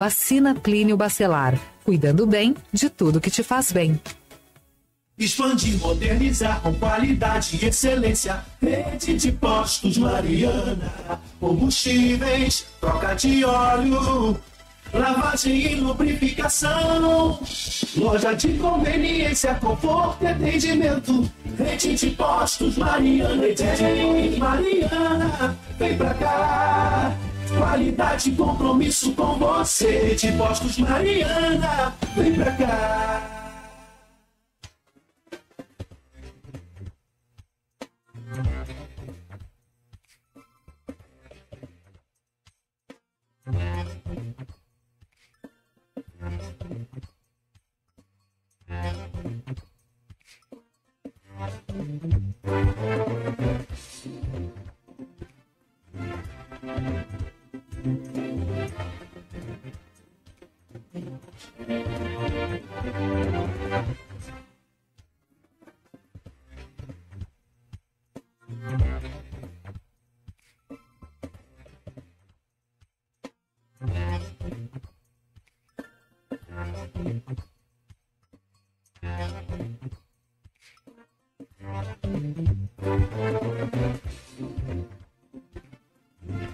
Vacina Clínio Bacelar, cuidando bem de tudo que te faz bem. Expandir, modernizar com qualidade e excelência. Rede de postos Mariana. Combustíveis, troca de óleo, lavagem e lubrificação. Loja de conveniência, conforto e atendimento. Rede de postos Mariana. Rede de Mariana, vem pra cá. Qualidade e compromisso com você. Rede de postos Mariana, vem pra cá.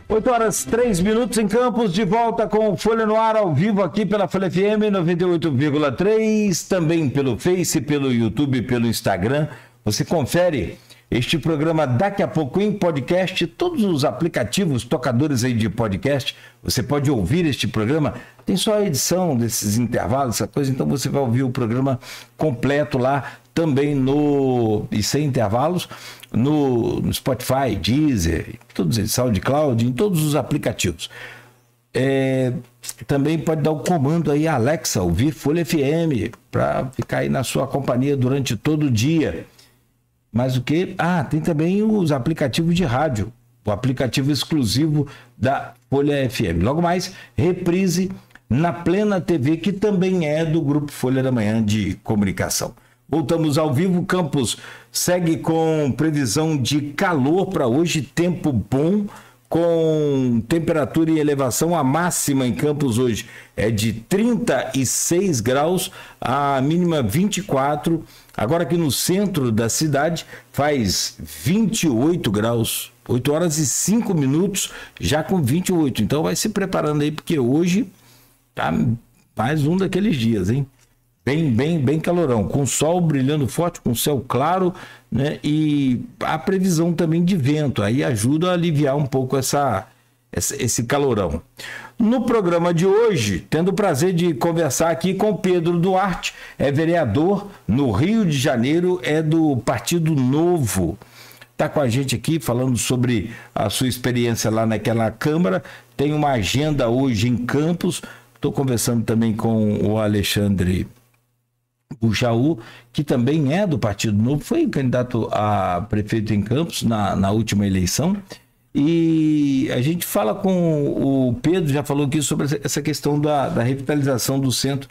Oito horas, 3 minutos em Campos, de volta com o Folha no Ar, ao vivo aqui pela Folha FM 98,3, também pelo Face, pelo YouTube, pelo Instagram. Você confere este programa daqui a pouco em podcast, todos os aplicativos, tocadores aí de podcast, você pode ouvir este programa, tem só a edição desses intervalos, essa coisa, então você vai ouvir o programa completo lá, também e sem intervalos, no Spotify, Deezer, todos eles, SoundCloud, em todos os aplicativos. Também pode dar o comando aí, Alexa, ouvir Folha FM, para ficar aí na sua companhia durante todo o dia. Mas o que? Tem também os aplicativos de rádio, o aplicativo exclusivo da Folha FM. Logo mais, reprise na Plena TV, que também é do Grupo Folha da Manhã de Comunicação. Voltamos ao vivo. Campos segue com previsão de calor para hoje, tempo bom, com temperatura e elevação. A máxima em Campos hoje é de 36 graus, a mínima 24. Agora aqui no centro da cidade faz 28 graus, 8 horas e 5 minutos, já com 28. Então vai se preparando aí, porque hoje tá mais um daqueles dias, hein? Bem calorão, com sol brilhando forte, com céu claro, né? E a previsão também de vento, aí ajuda a aliviar um pouco esse calorão. No programa de hoje, tendo o prazer de conversar aqui com Pedro Duarte, é vereador no Rio de Janeiro, é do Partido Novo. Está com a gente aqui falando sobre a sua experiência lá naquela Câmara, tem uma agenda hoje em Campos. Estou conversando também com o Alexandre Bujaú, que também é do Partido Novo, foi candidato a prefeito em Campos na última eleição, e a gente fala com o Pedro, já falou aqui sobre essa questão da revitalização do centro,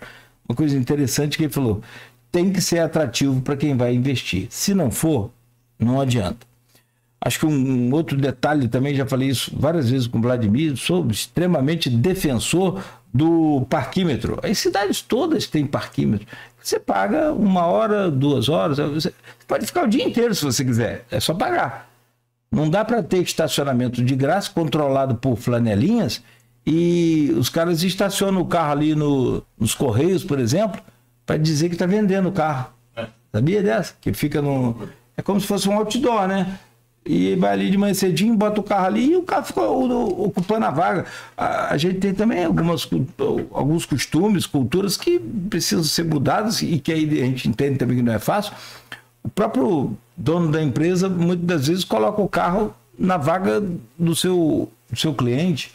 uma coisa interessante que ele falou, tem que ser atrativo para quem vai investir, se não for, não adianta. Acho que um outro detalhe também, já falei isso várias vezes com o Vladimir, sou extremamente defensor do parquímetro. As cidades todas têm parquímetro. Você paga 1 hora, 2 horas, você pode ficar o dia inteiro se você quiser, é só pagar. Não dá para ter estacionamento de graça controlado por flanelinhas e os caras estacionam o carro ali nos Correios, por exemplo, para dizer que está vendendo o carro. Sabia dessa? Que fica é como se fosse um outdoor, né? E vai ali de manhã cedinho, bota o carro ali e o carro fica ocupando a vaga. A gente tem também alguns costumes, culturas que precisam ser mudadas e que aí a gente entende também que não é fácil. O próprio dono da empresa, muitas das vezes, coloca o carro na vaga do seu cliente,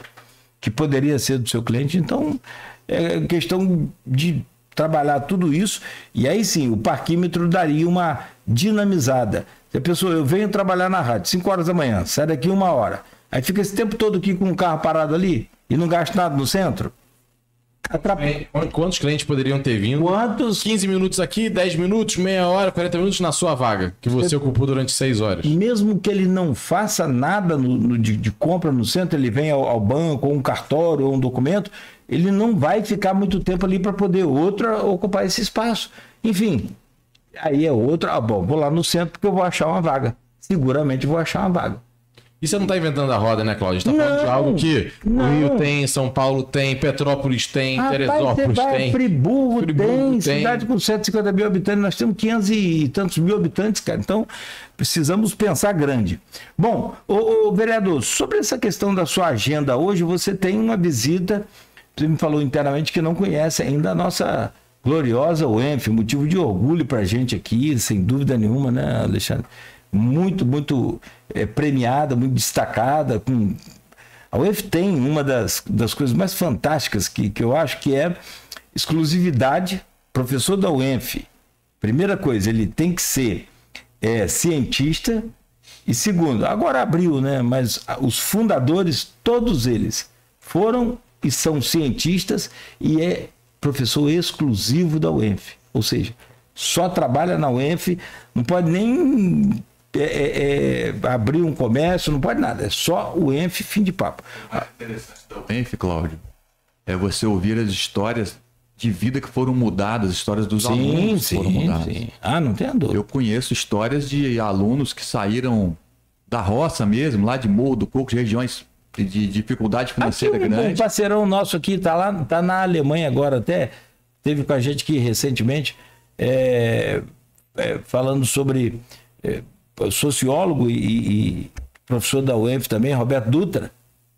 que poderia ser do seu cliente. Então, é questão de trabalhar tudo isso e aí sim, o parquímetro daria uma dinamizada. Se a pessoa, eu venho trabalhar na rádio 5 horas da manhã, sai daqui 1 hora, aí fica esse tempo todo aqui com o carro parado ali e não gasta nada no centro. Quantos clientes poderiam ter vindo? 15 minutos aqui, 10 minutos, meia hora, 40 minutos na sua vaga, que você ocupou durante 6 horas. Mesmo que ele não faça nada de compra no centro, ele vem ao banco, ou um cartório, ou um documento, ele não vai ficar muito tempo ali para poder outra ocupar esse espaço. Enfim, aí é outra. Bom, vou lá no centro porque eu vou achar uma vaga. Seguramente vou achar uma vaga. E você não está inventando a roda, né, Cláudio? A gente está falando de algo que o Rio tem, São Paulo tem, Petrópolis tem, Teresópolis tem. Friburgo tem, cidade com 150 mil habitantes, nós temos 500 e tantos mil habitantes, cara. Então, precisamos pensar grande. Bom, ô, vereador, sobre essa questão da sua agenda hoje, você tem uma visita, você me falou internamente que não conhece ainda a nossa gloriosa UENF, motivo de orgulho para a gente aqui, sem dúvida nenhuma, né, Alexandre? Muito premiada, muito destacada. A UENF tem uma das coisas mais fantásticas que eu acho que é exclusividade. Professor da UENF, primeira coisa, ele tem que ser cientista. E segundo, agora abriu, né? Mas os fundadores, todos eles, foram e são cientistas e é professor exclusivo da UENF. Ou seja, só trabalha na UENF, não pode nem abrir um comércio, não pode nada, é só o UENF, fim de papo. O mais interessante da UENF, Cláudio, é você ouvir as histórias de vida que foram mudadas, histórias dos alunos que foram mudadas. Sim. Ah, não tem dúvida. Eu conheço histórias de alunos que saíram da roça mesmo, lá de Morro do Coco, de regiões de dificuldade financeira aqui, grande. Um parceirão nosso aqui tá na Alemanha agora, até teve com a gente aqui recentemente, falando sobre sociólogo e professor da UENF também, Roberto Dutra.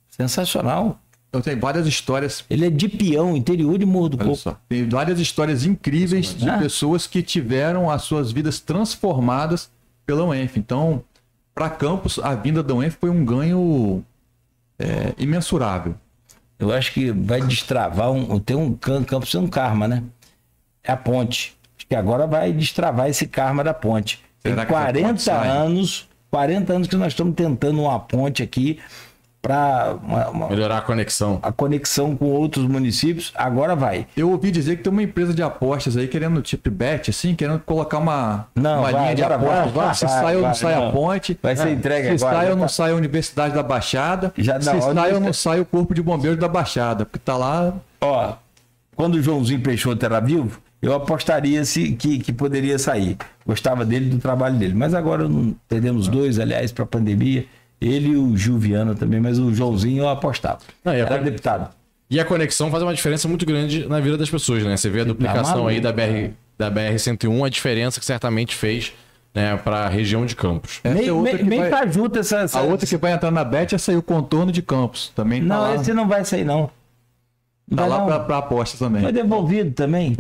Sensacional. Eu tenho várias histórias. Ele é de Peão, interior de Morro do Coco. Só. Tem várias histórias incríveis de pessoas que tiveram as suas vidas transformadas pela UENF. Então, para Campos, a vinda da UENF foi um ganho imensurável. Eu acho que vai destravar Campos tem um karma, né? É a ponte. Acho que agora vai destravar esse karma da ponte. Tem 40 anos que nós estamos tentando uma ponte aqui para melhorar a conexão. A conexão com outros municípios, agora vai. Eu ouvi dizer que tem uma empresa de apostas aí querendo, tipo bet, assim, querendo colocar uma linha de apostas. Se sai ou não sai a ponte. Vai ser entregue se agora. Se sai ou não sai a Universidade da Baixada. Se sai ou não sai o Corpo de Bombeiros da Baixada. Porque tá lá... Ó, quando o Joãozinho Peixoto era vivo, eu apostaria que poderia sair. Gostava dele, do trabalho dele. Mas agora não perdemos dois, aliás, para a pandemia. Ele e o Gil Viana também, mas o Joãozinho eu apostava. Era deputado. E a conexão faz uma diferença muito grande na vida das pessoas, né? Você vê a duplicação aí da BR-101, a diferença que certamente fez, né, para a região de Campos. Meio cajuta essa... A outra que vai entrar na BET é sair o contorno de Campos. Também tá lá. Esse não vai sair, não. Tá lá para aposta também. Foi devolvido também.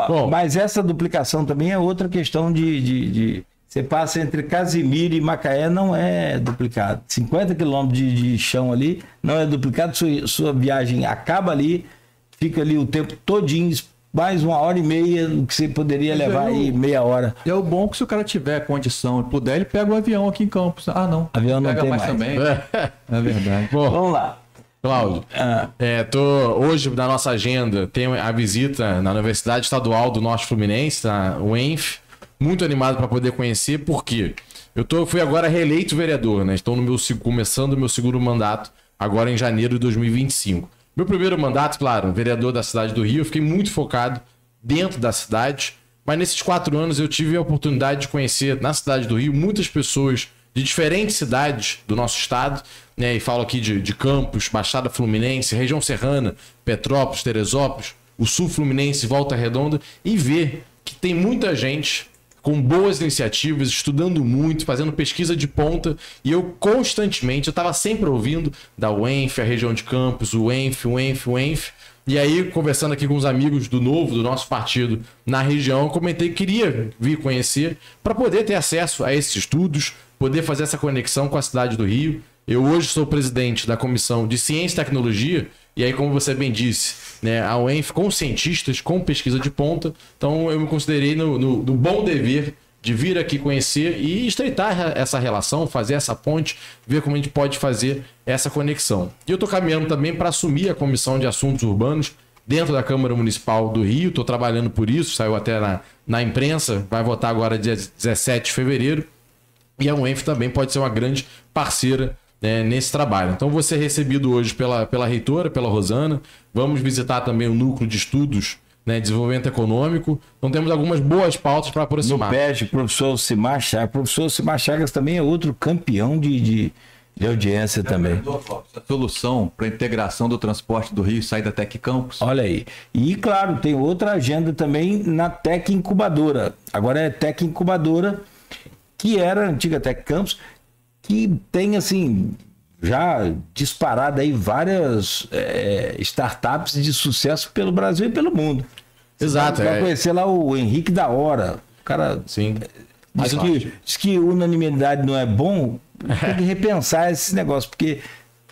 Bom, mas essa duplicação também é outra questão de... Você passa entre Casimiro e Macaé, não é duplicado. 50 quilômetros de chão ali, não é duplicado. Sua viagem acaba ali, fica ali o tempo todinho, mais 1h30, que você poderia levar aí meia hora. E é o bom que se o cara tiver condição e puder, ele pega o avião aqui em Campos. Ah, não. Avião não pega tem mais também. É verdade. Bom, vamos lá. Cláudio, hoje na nossa agenda tem a visita na Universidade Estadual do Norte Fluminense, na UENF. Muito animado para poder conhecer, porque fui agora reeleito vereador, né? Estou começando o meu segundo mandato, agora em janeiro de 2025. Meu primeiro mandato, claro, vereador da cidade do Rio, eu fiquei muito focado dentro da cidade, mas nesses 4 anos eu tive a oportunidade de conhecer na cidade do Rio muitas pessoas de diferentes cidades do nosso estado, né? E falo aqui de Campos, Baixada Fluminense, região serrana, Petrópolis, Teresópolis, o sul fluminense, Volta Redonda, e ver que tem muita gente com boas iniciativas, estudando muito, fazendo pesquisa de ponta, e eu constantemente, eu estava sempre ouvindo da UENF, a região de Campos, UENF, e aí, conversando aqui com os amigos do nosso partido na região, eu comentei que queria vir conhecer para poder ter acesso a esses estudos, poder fazer essa conexão com a cidade do Rio. Eu hoje sou presidente da Comissão de Ciência e Tecnologia, e aí, como você bem disse, né, a UENF com cientistas, com pesquisa de ponta, então eu me considerei no bom dever de vir aqui conhecer e estreitar essa relação, fazer essa ponte, ver como a gente pode fazer essa conexão. E eu estou caminhando também para assumir a Comissão de Assuntos Urbanos dentro da Câmara Municipal do Rio, estou trabalhando por isso, saiu até na imprensa, vai votar agora dia 17 de fevereiro, e a UENF também pode ser uma grande parceira nesse trabalho. Então, vou ser recebido hoje pela reitora, pela Rosana. Vamos visitar também o núcleo de estudos, né, desenvolvimento econômico. Então, temos algumas boas pautas para aproximar. No PES, professor Simar Chagas. Professor Simar Chagas também é outro campeão de audiência também. A solução para a integração do transporte do Rio sai da Tec Campus. Olha aí. E, claro, tem outra agenda também na Tec Incubadora. Agora é Tec Incubadora, que era a antiga Tec Campus, que tem, assim, já disparado aí várias startups de sucesso pelo Brasil e pelo mundo. Exato. Você vai conhecer lá o Henrique da Hora. O cara... Sim. Diz que unanimidade não é bom, tem que repensar esse negócio, porque,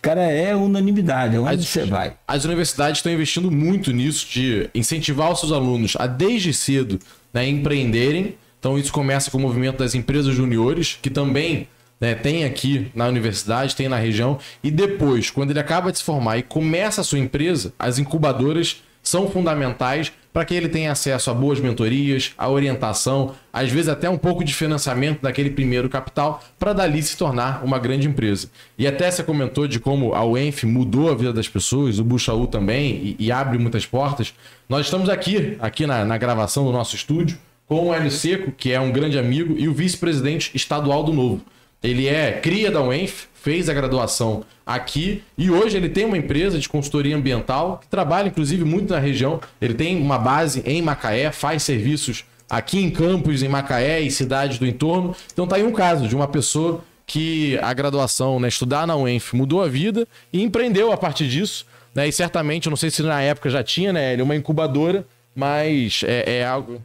cara, é unanimidade, onde você vai. As universidades estão investindo muito nisso, de incentivar os seus alunos a, desde cedo, né, empreenderem. Então, isso começa com o movimento das empresas juniores, que também, né, tem aqui na universidade, tem na região. E depois, quando ele acaba de se formar e começa a sua empresa, as incubadoras são fundamentais para que ele tenha acesso a boas mentorias, a orientação, às vezes até um pouco de financiamento daquele primeiro capital, para dali se tornar uma grande empresa. E até você comentou de como a UENF mudou a vida das pessoas, o Buchaú também, e abre muitas portas. Nós estamos aqui na gravação do nosso estúdio, com o Hélio Seco, que é um grande amigo, e o vice-presidente estadual do Novo. Ele é cria da UENF, fez a graduação aqui e hoje ele tem uma empresa de consultoria ambiental que trabalha, inclusive, muito na região. Ele tem uma base em Macaé, faz serviços aqui em Campos, em Macaé e cidades do entorno. Então tá aí um caso de uma pessoa que a graduação, né, estudar na UENF, mudou a vida e empreendeu a partir disso. Né, e certamente, eu não sei se na época já tinha, né, uma incubadora, mas é algo...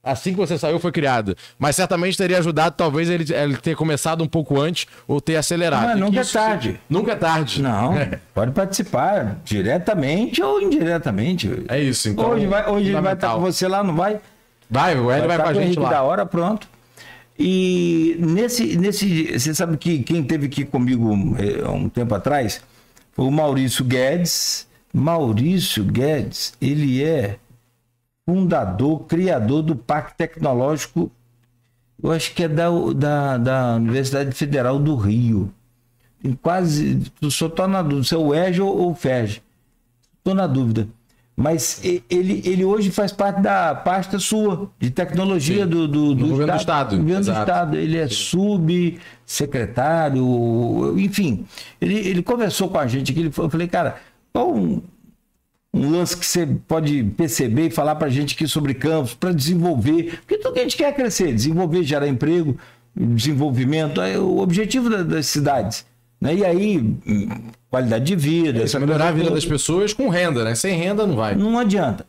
Assim que você saiu, foi criado. Mas certamente teria ajudado, talvez, ele ter começado um pouco antes ou ter acelerado. Mas nunca é tarde. Nunca é tarde. Não, pode participar diretamente ou indiretamente. É isso, então. Hoje ele vai estar com você lá, não vai? Vai, o Hélio vai com a gente lá. Da hora, pronto. E nesse, você sabe que quem esteve aqui comigo há um tempo atrás foi o Maurício Guedes. Maurício Guedes, ele é fundador, criador do Parque Tecnológico, eu acho que é da Universidade Federal do Rio. Tem quase, só estou na dúvida, se é o EJA ou o FERJ. Estou na dúvida. Mas ele hoje faz parte da pasta sua, de tecnologia do governo do Estado. Governo do Estado. Ele é subsecretário, enfim. Ele conversou com a gente aqui, eu falei, cara, qual um lance que você pode perceber e falar para a gente aqui sobre campos, para desenvolver, porque tudo que a gente quer é crescer, desenvolver, gerar emprego, desenvolvimento, é o objetivo das cidades. Né? E aí, qualidade de vida. Isso, melhorar a vida das pessoas com renda, né? Sem renda não vai. Não adianta.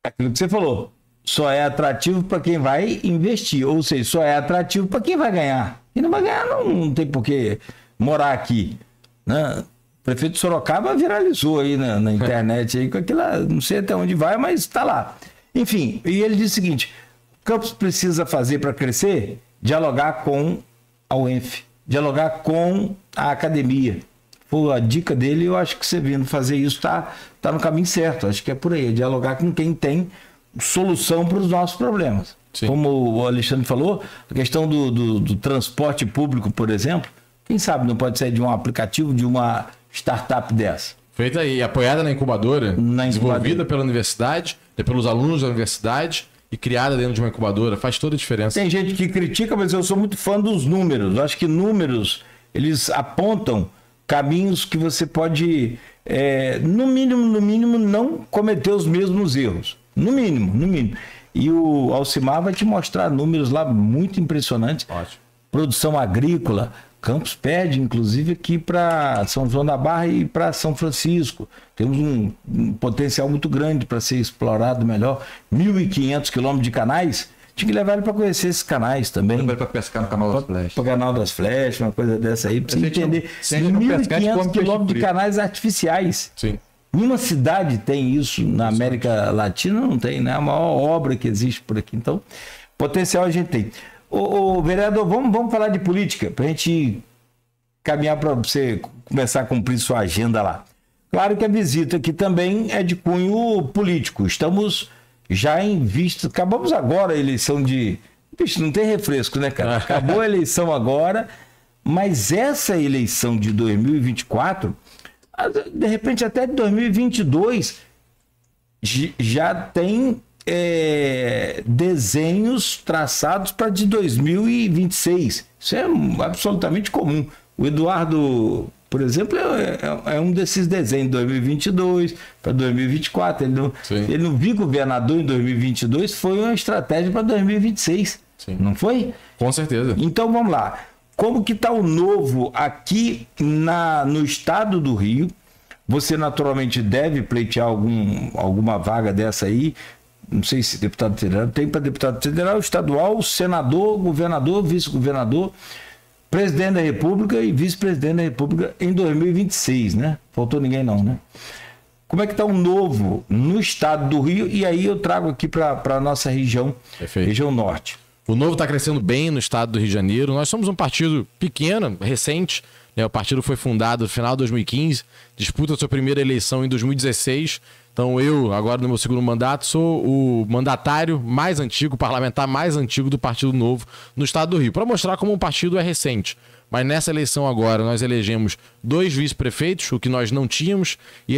Aquilo que você falou, só é atrativo para quem vai investir, ou seja, só é atrativo para quem vai ganhar. Quem não vai ganhar não tem por que morar aqui, né? O prefeito de Sorocaba viralizou aí na internet, aí, com aquilo, não sei até onde vai, mas está lá. Enfim, e ele diz o seguinte, o campus precisa fazer para crescer, dialogar com a UENF, dialogar com a academia. Foi a dica dele, eu acho que você vindo fazer isso está no caminho certo, acho que é por aí, dialogar com quem tem solução para os nossos problemas. Sim. Como o Alexandre falou, a questão do transporte público, por exemplo, quem sabe não pode sair de um aplicativo, de uma startup dessa. Feita e apoiada na incubadora, desenvolvida pela universidade, pelos alunos da universidade e criada dentro de uma incubadora, faz toda a diferença. Tem gente que critica, mas eu sou muito fã dos números. Eu acho que números, eles apontam caminhos que você pode, no mínimo, não cometer os mesmos erros. No mínimo. E o Alcimar vai te mostrar números lá muito impressionantes. Ótimo. Produção agrícola, Campos pede, inclusive, aqui para São João da Barra e para São Francisco. Temos um potencial muito grande para ser explorado melhor. 1.500 quilômetros de canais. Tinha que levar ele para conhecer esses canais também. Levar ele para pescar no Canal das Flechas. Para o Canal das Flechas, uma coisa dessa aí. Para você entender. 1.500 quilômetros de canais artificiais. Sim. Nenhuma cidade tem isso na América Latina, não tem, né? É a maior obra que existe por aqui. Então, potencial a gente tem. Ô, vereador, vamos falar de política, para a gente caminhar para você começar a cumprir sua agenda lá. Claro que a visita aqui também é de cunho político. Estamos já em vista. Acabamos agora a eleição de. Bicho, não tem refresco, né, cara? Acabou a eleição agora. Mas essa eleição de 2024, de repente até de 2022, já tem desenhos traçados para de 2026. Isso é absolutamente comum. O Eduardo, por exemplo, é um desses desenhos de 2022 para 2024. Ele não viu governador em 2022, foi uma estratégia para 2026. Sim. Não foi? Com certeza. Então vamos lá. Como que está o Novo aqui no estado do Rio? Você naturalmente deve pleitear alguma vaga dessa aí. Não sei se deputado federal, tem para deputado federal, estadual, senador, governador, vice-governador, presidente da República e vice-presidente da República em 2026, né? Faltou ninguém não, né? Como é que está o Novo no estado do Rio? E aí eu trago aqui para a nossa região, região norte. O Novo está crescendo bem no estado do Rio de Janeiro. Nós somos um partido pequeno, recente, né? O partido foi fundado no final de 2015, disputa a sua primeira eleição em 2016. Então eu, agora no meu segundo mandato, sou o mandatário mais antigo, o parlamentar mais antigo do Partido Novo no estado do Rio, para mostrar como um partido é recente. Mas nessa eleição agora nós elegemos 2 vice-prefeitos, o que nós não tínhamos, e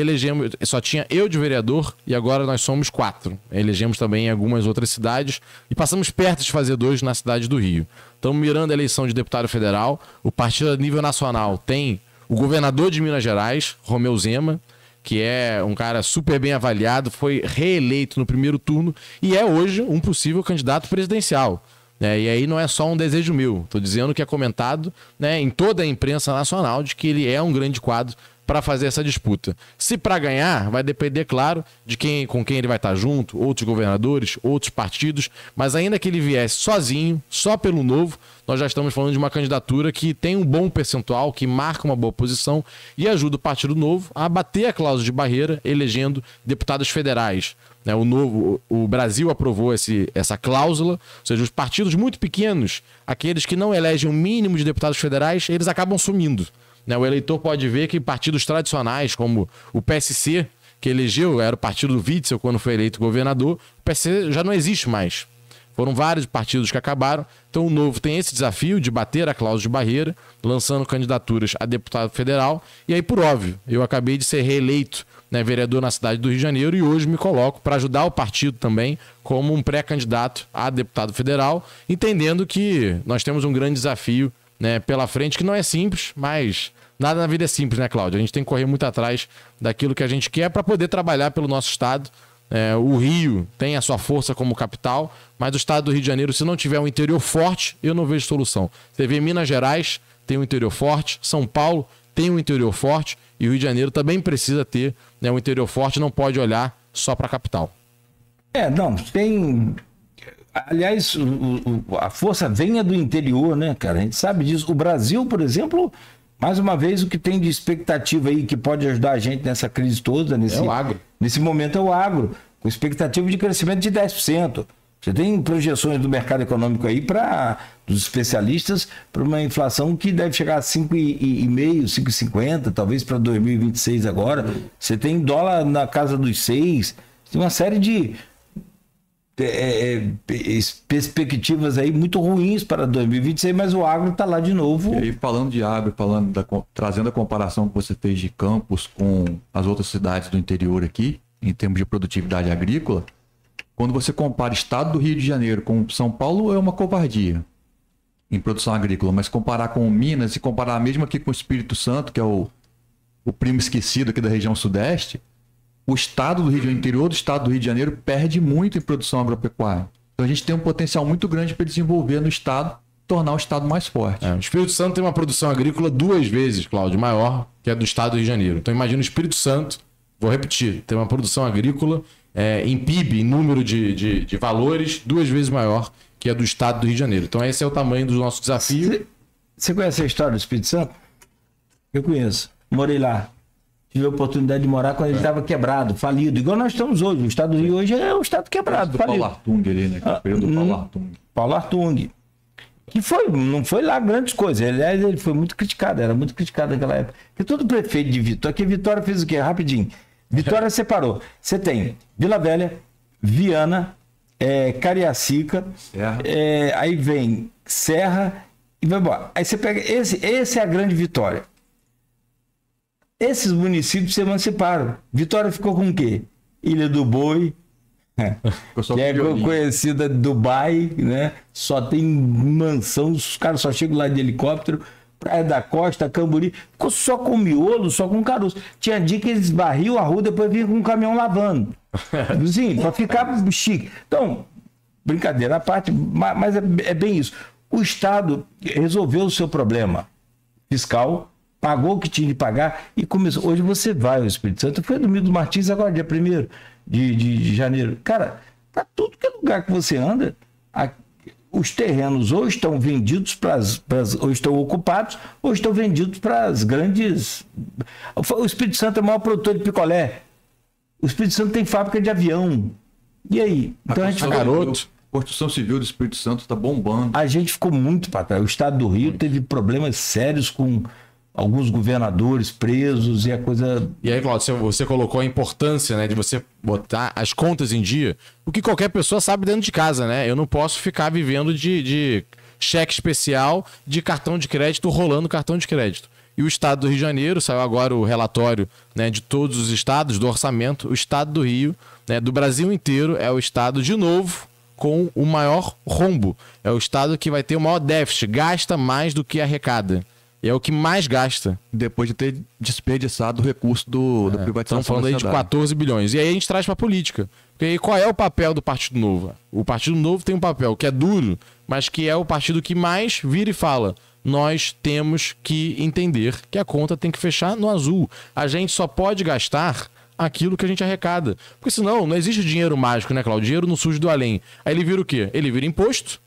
só tinha eu de vereador, e agora nós somos 4. Elegemos também em algumas outras cidades e passamos perto de fazer 2 na cidade do Rio. Estamos mirando a eleição de deputado federal. O partido a nível nacional tem o governador de Minas Gerais, Romeu Zema, que é um cara super bem avaliado, foi reeleito no primeiro turno e é hoje um possível candidato presidencial. E aí não é só um desejo meu, estou dizendo que é comentado, né, em toda a imprensa nacional de que ele é um grande quadro para fazer essa disputa. Se para ganhar, vai depender, claro, de com quem ele vai estar junto, outros governadores, outros partidos, mas ainda que ele viesse sozinho, só pelo Novo, nós já estamos falando de uma candidatura que tem um bom percentual, que marca uma boa posição e ajuda o Partido Novo a bater a cláusula de barreira, elegendo deputados federais. O Brasil aprovou essa cláusula, ou seja, os partidos muito pequenos, aqueles que não elegem o mínimo de deputados federais, eles acabam sumindo. O eleitor pode ver que partidos tradicionais, como o PSC, que elegeu, era o partido do Witzel quando foi eleito governador, o PSC já não existe mais. Foram vários partidos que acabaram. Então o Novo tem esse desafio de bater a cláusula de barreira, lançando candidaturas a deputado federal. E aí, por óbvio, eu acabei de ser reeleito, vereador na cidade do Rio de Janeiro, e hoje me coloco para ajudar o partido também como um pré-candidato a deputado federal, entendendo que nós temos um grande desafio pela frente, que não é simples, mas nada na vida é simples, né, Cláudio? A gente tem que correr muito atrás daquilo que a gente quer para poder trabalhar pelo nosso estado. O Rio tem a sua força como capital, mas o estado do Rio de Janeiro, se não tiver um interior forte, eu não vejo solução. Você vê Minas Gerais, tem um interior forte, São Paulo tem um interior forte, e o Rio de Janeiro também precisa ter um interior forte, não pode olhar só para a capital. Não, tem... Aliás, a força venha do interior, né, cara? A gente sabe disso. O Brasil, por exemplo, mais uma vez, o que tem de expectativa aí que pode ajudar a gente nessa crise toda, é o agro. Nesse momento é o agro, com expectativa de crescimento de 10%. Você tem projeções do mercado econômico aí dos especialistas para uma inflação que deve chegar a 5,5, 5,50, talvez para 2026 agora. Você tem dólar na casa dos 6, tem uma série de perspectivas aí muito ruins para 2026, mas o agro está lá de novo. E aí, falando de agro, trazendo a comparação que você fez de Campos com as outras cidades do interior aqui, em termos de produtividade agrícola, quando você compara o estado do Rio de Janeiro com São Paulo, é uma covardia em produção agrícola, mas comparar com Minas e comparar mesmo aqui com o Espírito Santo, que é o primo esquecido aqui da região sudeste, o estado do Rio de Janeiro, o interior do estado do Rio de Janeiro perde muito em produção agropecuária. Então a gente tem um potencial muito grande para desenvolver no estado, tornar o estado mais forte. O Espírito Santo tem uma produção agrícola 2 vezes, Cláudio, maior que a do estado do Rio de Janeiro. Então imagina o Espírito Santo, vou repetir, tem uma produção agrícola em PIB, em número de valores, 2 vezes maior que a do estado do Rio de Janeiro. Então esse é o tamanho do nosso desafio. Você conhece a história do Espírito Santo? Eu conheço. Morei lá. Tive a oportunidade de morar quando ele estava quebrado, falido. Igual nós estamos hoje. O estado do Rio hoje é um estado quebrado, falido. Paulo Artung ali, né? Paulo Artung. Que não foi lá grandes coisas. Aliás, ele foi muito criticado. Era muito criticado naquela época. Porque todo prefeito de Vitória... Aqui Vitória fez o quê? Rapidinho. Vitória separou. Você tem Vila Velha, Viana, Cariacica, aí vem Serra e vai embora. Aí você pega, esse é a grande Vitória. Esses municípios se emanciparam. Vitória ficou com o quê? Ilha do Boi, que é conhecida Dubai, né? Só tem mansão, os caras só chegam lá de helicóptero. Praia da Costa, Camburi, ficou só com miolo, só com caroço. Tinha dia que eles barriam a rua, depois vinham com um caminhão lavando. Sim, para ficar chique. Então, brincadeira à parte, mas é bem isso. O Estado resolveu o seu problema fiscal, pagou o que tinha de pagar e começou. Hoje você vai ao Espírito Santo, foi no Domingos Martins agora, dia 1º de janeiro. Cara, para tudo que é lugar que você anda, os terrenos ou estão vendidos ou estão ocupados, ou estão vendidos para as grandes. O Espírito Santo é o maior produtor de picolé. O Espírito Santo tem fábrica de avião. E aí? Então a construção civil do Espírito Santo está bombando. A gente ficou muito para trás. O estado do Rio teve problemas sérios com alguns governadores presos e a coisa... E aí, Cláudio, você colocou a importância, né, de você botar as contas em dia, o que qualquer pessoa sabe dentro de casa, né? Eu não posso ficar vivendo de cheque especial de cartão de crédito, rolando cartão de crédito. E o estado do Rio de Janeiro, saiu agora o relatório, né, de todos os estados, do orçamento, o estado do Rio, né, do Brasil inteiro, é o estado, de novo, com o maior rombo. É o estado que vai ter o maior déficit, gasta mais do que arrecada. E é o que mais gasta. Depois de ter desperdiçado o recurso da privatização. Estamos falando aí de 14 bilhões. E aí a gente traz para a política. Porque aí qual é o papel do Partido Novo? O Partido Novo tem um papel que é duro, mas que é o partido que mais vira e fala: nós temos que entender que a conta tem que fechar no azul. A gente só pode gastar aquilo que a gente arrecada. Porque senão não existe dinheiro mágico, né, Cláudio? Dinheiro não surge do além. Aí ele vira o quê? Ele vira imposto,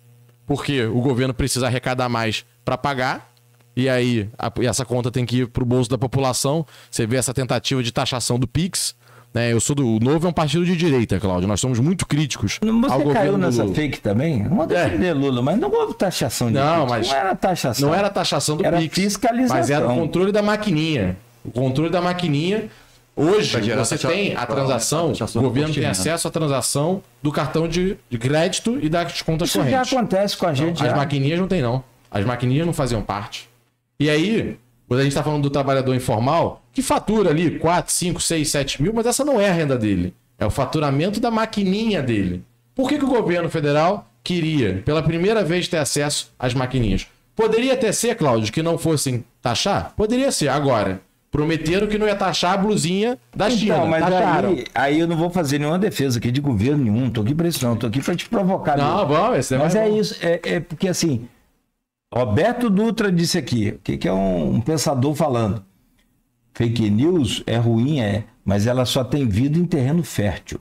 porque o governo precisa arrecadar mais para pagar. E aí, essa conta tem que ir para o bolso da população. Você vê essa tentativa de taxação do PIX. Né? O Novo é um partido de direita, Cláudio. Nós somos muito críticos ao governo. Você caiu nessa fake também? Não vou defender Lula, mas não houve taxação de PIX. Mas não era taxação. Não era taxação do era PIX. Fiscalização. Mas era o controle da maquininha. O controle da maquininha. Hoje, você tem a transação, o governo tem acesso à transação do cartão de crédito e das contas correntes. Isso já acontece com a gente. As maquininhas não tem, não. As maquininhas não faziam parte. E aí, quando a gente está falando do trabalhador informal, que fatura ali 4, 5, 6, 7 mil, mas essa não é a renda dele. É o faturamento da maquininha dele. Por que o governo federal queria, pela primeira vez, ter acesso às maquininhas? Poderia até ser, Cláudio, que não fossem taxar? Poderia ser. Agora, prometeram que não ia taxar a blusinha da China. Então, mas aí eu não vou fazer nenhuma defesa aqui de governo nenhum. Não tô aqui para isso, não. Tô aqui para te provocar. Não, vamos. Mas é isso. É porque assim... Roberto Dutra disse aqui, que é um pensador falando. Fake news é ruim, mas ela só tem vida em terreno fértil.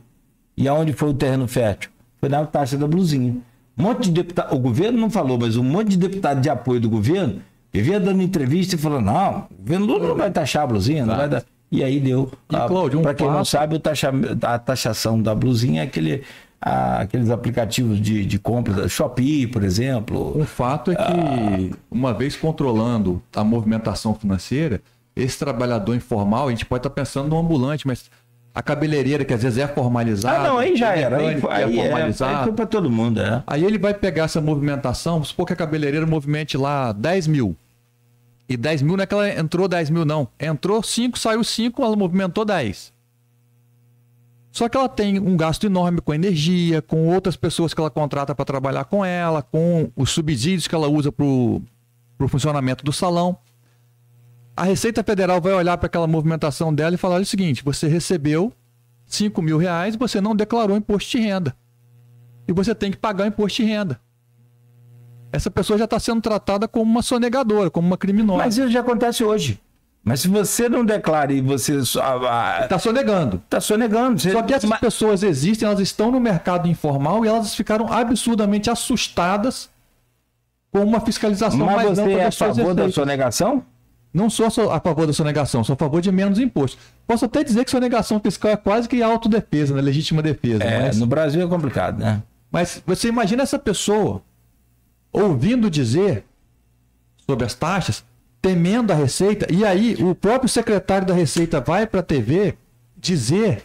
E aonde foi o terreno fértil? Foi na taxa da blusinha. Um monte de deputado, o governo não falou, mas um monte de deputado de apoio do governo vivia dando entrevista e falando: não, o governo Lula não vai taxar a blusinha, não vai dar. E aí deu. Para quem não sabe, a taxação da blusinha é aqueles aplicativos de compra da Shopee, por exemplo. O fato é que, uma vez controlando a movimentação financeira, esse trabalhador informal, a gente pode estar pensando no ambulante, mas a cabeleireira, que às vezes é formalizada... não, aí já era. Aí foi para todo mundo. Aí ele vai pegar essa movimentação, vamos supor que a cabeleireira movimente lá 10 mil. E 10 mil não é que ela entrou 10 mil, não. Entrou 5, saiu 5, ela movimentou 10. Só que ela tem um gasto enorme com energia, com outras pessoas que ela contrata para trabalhar com ela, com os subsídios que ela usa para o funcionamento do salão. A Receita Federal vai olhar para aquela movimentação dela e falar: olha o seguinte, você recebeu 5 mil reais, você não declarou imposto de renda. E você tem que pagar o imposto de renda. Essa pessoa já está sendo tratada como uma sonegadora, como uma criminosa. Mas isso já acontece hoje. Mas se você não declara e você... Está sonegando. Está sonegando. Só que essas pessoas existem, elas estão no mercado informal e elas ficaram absurdamente assustadas com uma fiscalização mais ampla. Mas você é a favor da sonegação? Não sou a favor da sonegação, sou a favor de menos imposto. Posso até dizer que sonegação fiscal é quase que autodefesa, né? Legítima defesa. Mas... no Brasil é complicado, né? Mas você imagina essa pessoa ouvindo dizer sobre as taxas, temendo a Receita, e aí o próprio secretário da Receita vai para a TV dizer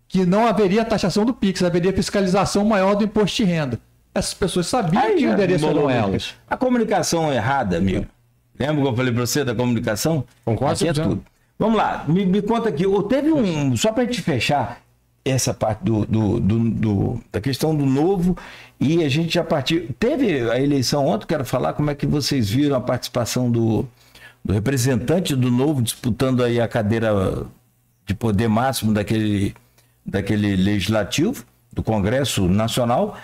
que não haveria taxação do PIX, haveria fiscalização maior do imposto de renda. Essas pessoas sabiam que o endereço eram elas. A comunicação errada, amigo. Lembra que eu falei para você da comunicação? Concordo, aqui é tudo. Vamos lá, me conta aqui. Teve só para te fechar essa parte da questão do novo, e a gente já partiu. Teve a eleição ontem, quero falar como é que vocês viram a participação do representante do novo disputando aí a cadeira de poder máximo daquele legislativo, do Congresso Nacional.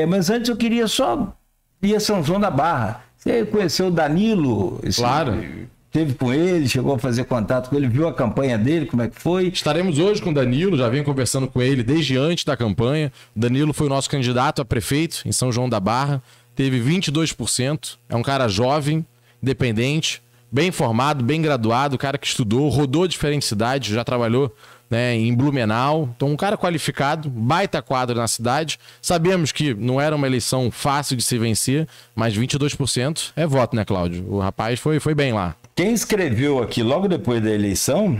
Mas antes eu queria só ir a São João da Barra. Você conheceu o Danilo? Claro. Teve com ele, chegou a fazer contato com ele, viu a campanha dele, como é que foi? Estaremos hoje com o Danilo, já venho conversando com ele desde antes da campanha. O Danilo foi o nosso candidato a prefeito em São João da Barra, teve 22%, é um cara jovem, independente, bem formado, bem graduado, cara que estudou, rodou diferentes cidades, já trabalhou, né, em Blumenau. Então um cara qualificado, baita quadro na cidade. Sabemos que não era uma eleição fácil de se vencer, mas 22% é voto, né, Cláudio? O rapaz foi bem lá. Quem escreveu aqui logo depois da eleição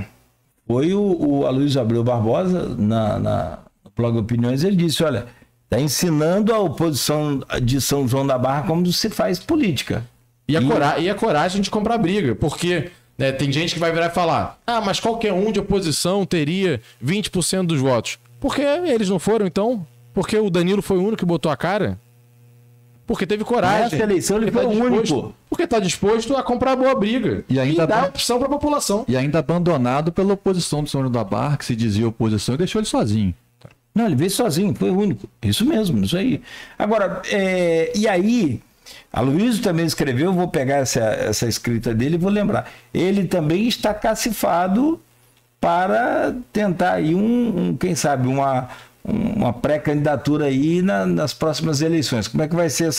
foi o Aloysio Abreu Barbosa, no blog Opiniões. Ele disse, olha, está ensinando a oposição de São João da Barra como se faz política. E a coragem de comprar briga, porque tem gente que vai virar e falar, mas qualquer um de oposição teria 20% dos votos. Por que eles não foram, então? Porque o Danilo foi o único que botou a cara? Porque teve coragem. Nessa eleição ele foi o único. Porque está disposto a comprar boa briga. E ainda dá opção para a população. E ainda abandonado pela oposição do São João da Barra, que se dizia oposição, e deixou ele sozinho. Não, ele veio sozinho, foi o único. Isso mesmo, isso aí. Agora, e aí, a Aloysio também escreveu, vou pegar essa escrita dele e vou lembrar. Ele também está cacifado para tentar aí quem sabe, uma pré-candidatura aí nas próximas eleições. Como é que vai ser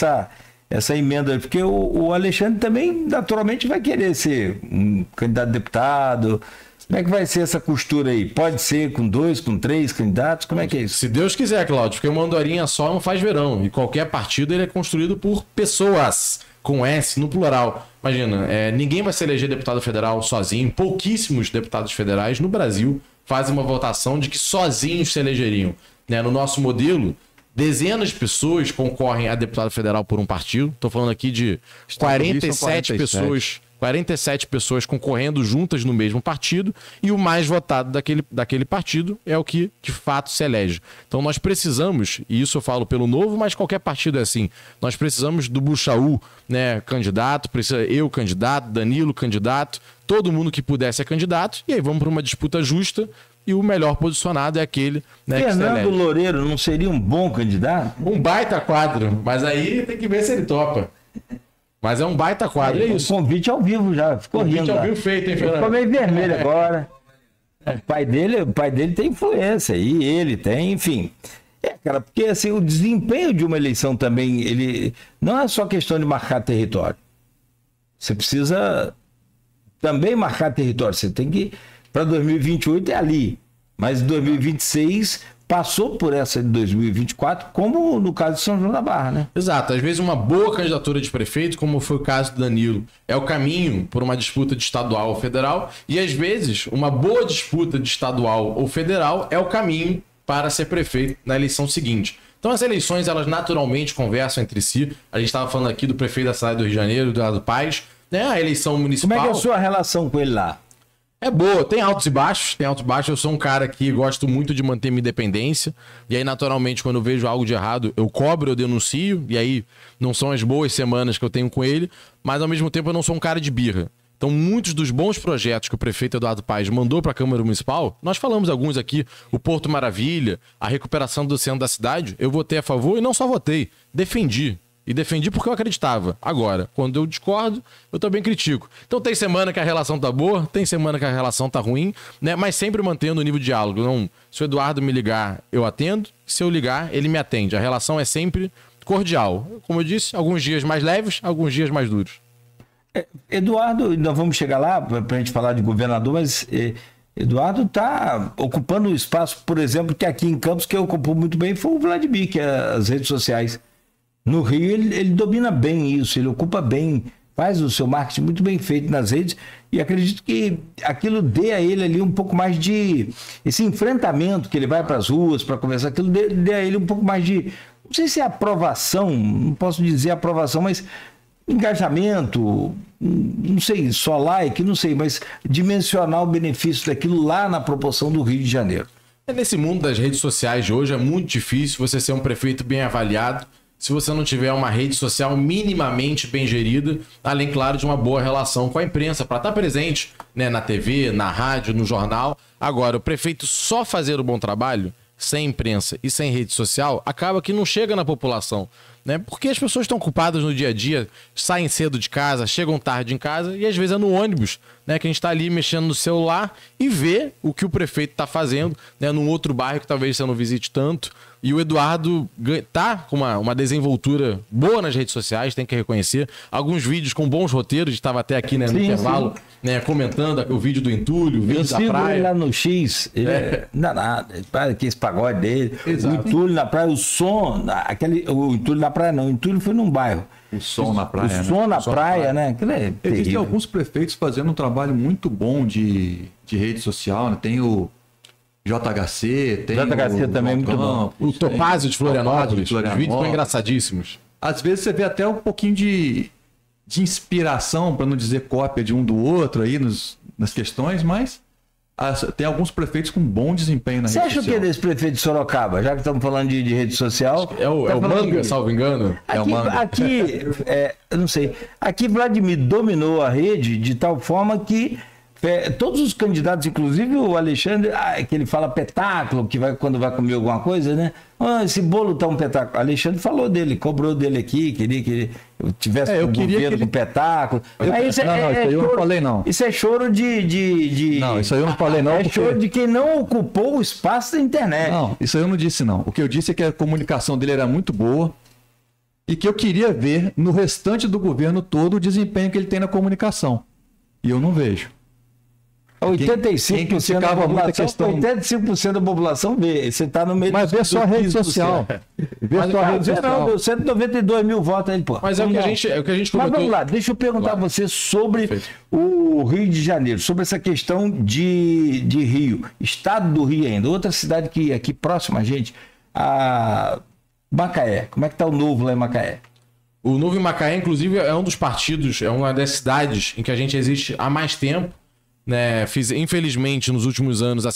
essa emenda? Porque o Alexandre também, naturalmente, vai querer ser um candidato a deputado. Como é que vai ser essa costura aí? Pode ser com 2, com 3 candidatos? Como é que é isso? Se Deus quiser, Cláudio, porque uma andorinha só não faz verão. E qualquer partido ele é construído por pessoas, com S no plural. Imagina, ninguém vai se eleger deputado federal sozinho. Pouquíssimos deputados federais no Brasil fazem uma votação de que sozinhos se elegeriam. No nosso modelo, dezenas de pessoas concorrem a deputado federal por um partido. Estou falando aqui de 47 pessoas concorrendo juntas no mesmo partido, e o mais votado daquele partido é o que de fato se elege. Então nós precisamos, e isso eu falo pelo Novo, mas qualquer partido é assim, nós precisamos do Buchaú, candidato, precisa eu candidato, Danilo candidato, todo mundo que puder ser candidato, e aí vamos para uma disputa justa. E o melhor posicionado é aquele, Fernando Loureiro não seria um bom candidato? Um baita quadro, mas aí tem que ver se ele topa. Mas é um baita quadro, é isso. Convite ao vivo já, ficou rindo. Convite ao vivo feito, hein, Fernando? Ficou meio vermelho agora. O pai dele tem influência, e ele tem, enfim. Cara, porque assim, o desempenho de uma eleição também, ele não é só questão de marcar território. Você precisa também marcar território. Você tem que... Para 2028 é ali, mas 2026 passou por essa de 2024, como no caso de São João da Barra, né? Exato, às vezes uma boa candidatura de prefeito, como foi o caso do Danilo, é o caminho por uma disputa de estadual ou federal, e às vezes uma boa disputa de estadual ou federal é o caminho para ser prefeito na eleição seguinte. Então as eleições, elas naturalmente conversam entre si. A gente estava falando aqui do prefeito da cidade do Rio de Janeiro, Eduardo Paes, a eleição municipal... Como é que é a sua relação com ele lá? É boa, tem altos e baixos, Eu sou um cara que gosto muito de manter minha independência. E aí, naturalmente, quando eu vejo algo de errado, eu cobro, eu denuncio. E aí, não são as boas semanas que eu tenho com ele. Mas, ao mesmo tempo, eu não sou um cara de birra. Então, muitos dos bons projetos que o prefeito Eduardo Paes mandou para a Câmara Municipal, nós falamos alguns aqui, o Porto Maravilha, a recuperação do centro da cidade, eu votei a favor e não só votei, defendi. E defendi porque eu acreditava. Agora, quando eu discordo, eu também critico. Então tem semana que a relação tá boa, tem semana que a relação tá ruim, mas sempre mantendo o nível de diálogo. Não, se o Eduardo me ligar, eu atendo. Se eu ligar, ele me atende. A relação é sempre cordial. Como eu disse, alguns dias mais leves, alguns dias mais duros. Eduardo, nós vamos chegar lá para a gente falar de governador, mas Eduardo está ocupando o espaço, por exemplo, que aqui em Campos, que ocupou muito bem, foi o Vladimir, que é as redes sociais. No Rio, ele domina bem isso, ele ocupa bem, faz o seu marketing muito bem feito nas redes, e acredito que aquilo dê a ele ali um pouco mais de... Esse enfrentamento que ele vai para as ruas para conversar, aquilo dê a ele um pouco mais de não sei se é aprovação, não posso dizer aprovação, mas engajamento, não sei, só like, não sei, mas dimensionar o benefício daquilo lá na proporção do Rio de Janeiro. Nesse mundo das redes sociais de hoje é muito difícil você ser um prefeito bem avaliado se você não tiver uma rede social minimamente bem gerida, além, claro, de uma boa relação com a imprensa, para estar presente, né, na TV, na rádio, no jornal. Agora, o prefeito só fazer o bom trabalho, sem imprensa e sem rede social, acaba que não chega na população, né? Porque as pessoas estão ocupadas no dia a dia, saem cedo de casa, chegam tarde em casa e às vezes é no ônibus, né, que a gente está ali mexendo no celular e vê o que o prefeito está fazendo, né, num outro bairro que talvez você não visite tanto. E o Eduardo tá com uma desenvoltura boa nas redes sociais, tem que reconhecer. Alguns vídeos com bons roteiros, estava até aqui, né, no intervalo, né, comentando o vídeo do Entulho, o vídeo da praia. Ele lá no X, ele é danado, que esse pagode dele. Exato. O Entulho na praia, o som, o Entulho na praia não, o Entulho foi num bairro. O som na praia, o som na praia, né? Existem alguns prefeitos fazendo um trabalho muito bom de rede social, né? Tem o JHC, tem JHC também muito bom. O Topázio de Florianópolis. Os vídeos são engraçadíssimos. Às vezes você vê até um pouquinho de inspiração, para não dizer cópia de um do outro aí nas questões, mas tem alguns prefeitos com bom desempenho na rede social. Você acha que é desse prefeito de Sorocaba, já que estamos falando de rede social? É o Manga, salvo engano? Eu não sei. Aqui Vladimir dominou a rede de tal forma que todos os candidatos, inclusive o Alexandre, que ele fala petáculo, que quando vai comer alguma coisa, né? Esse bolo tá um petáculo. O Alexandre falou dele, cobrou dele aqui, queria que eu tivesse um governo com petáculo. Mas isso aí eu não falei, não. Isso é choro Não, isso aí eu não falei, não. É choro de quem não ocupou o espaço da internet. Não, isso aí eu não disse, não. O que eu disse é que a comunicação dele era muito boa e que eu queria ver no restante do governo todo o desempenho que ele tem na comunicação. E eu não vejo. 85% da população vê. Você está no meio. Mas vê só a rede social. Vê só a rede social. Deu 192 mil votos aí, pô. Mas é o que a gente comentou. Mas vamos lá, deixa eu perguntar a você sobre o Rio de Janeiro, sobre essa questão de Rio, estado do Rio ainda, outra cidade que aqui próxima a gente, a Macaé. Como é que está o Novo lá em Macaé? O Novo em Macaé, inclusive, é um dos partidos, é uma das cidades em que a gente existe há mais tempo. Né, infelizmente, nos últimos anos, a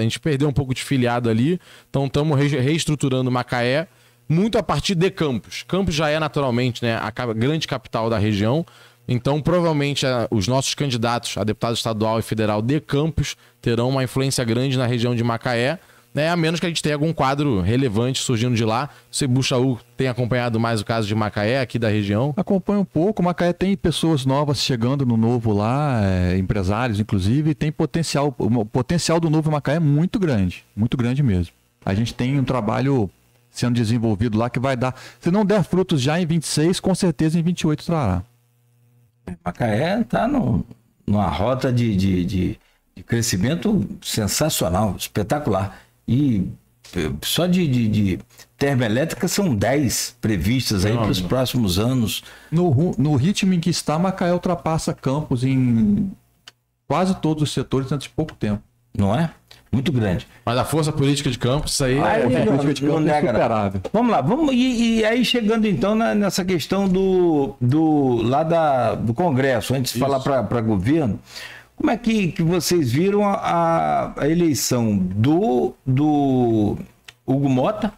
gente perdeu um pouco de filiado ali, então estamos reestruturando Macaé, muito a partir de Campos. Campos já é naturalmente, né, a grande capital da região, então provavelmente os nossos candidatos a deputado estadual e federal de Campos terão uma influência grande na região de Macaé, né, a menos que a gente tenha algum quadro relevante surgindo de lá. Você, Buchaú, tem acompanhado mais o caso de Macaé, aqui da região? Acompanho um pouco. Macaé tem pessoas novas chegando no Novo lá, empresários, inclusive, e tem potencial. O potencial do Novo Macaé é muito grande mesmo. A gente tem um trabalho sendo desenvolvido lá que vai dar, se não der frutos já em 26, com certeza em 28 trará. Macaé está numa rota de crescimento sensacional, espetacular. E só de termoelétrica são 10 previstas aí para os próximos anos. No ritmo em que está, Macaé ultrapassa Campos em quase todos os setores antes de pouco tempo. Não é? Muito grande. Mas a força política de Campos, isso aí não nega, insuperável. Vamos lá, e aí chegando então nessa questão do Congresso, antes de falar para governo, como é que vocês viram a eleição do Hugo Mota,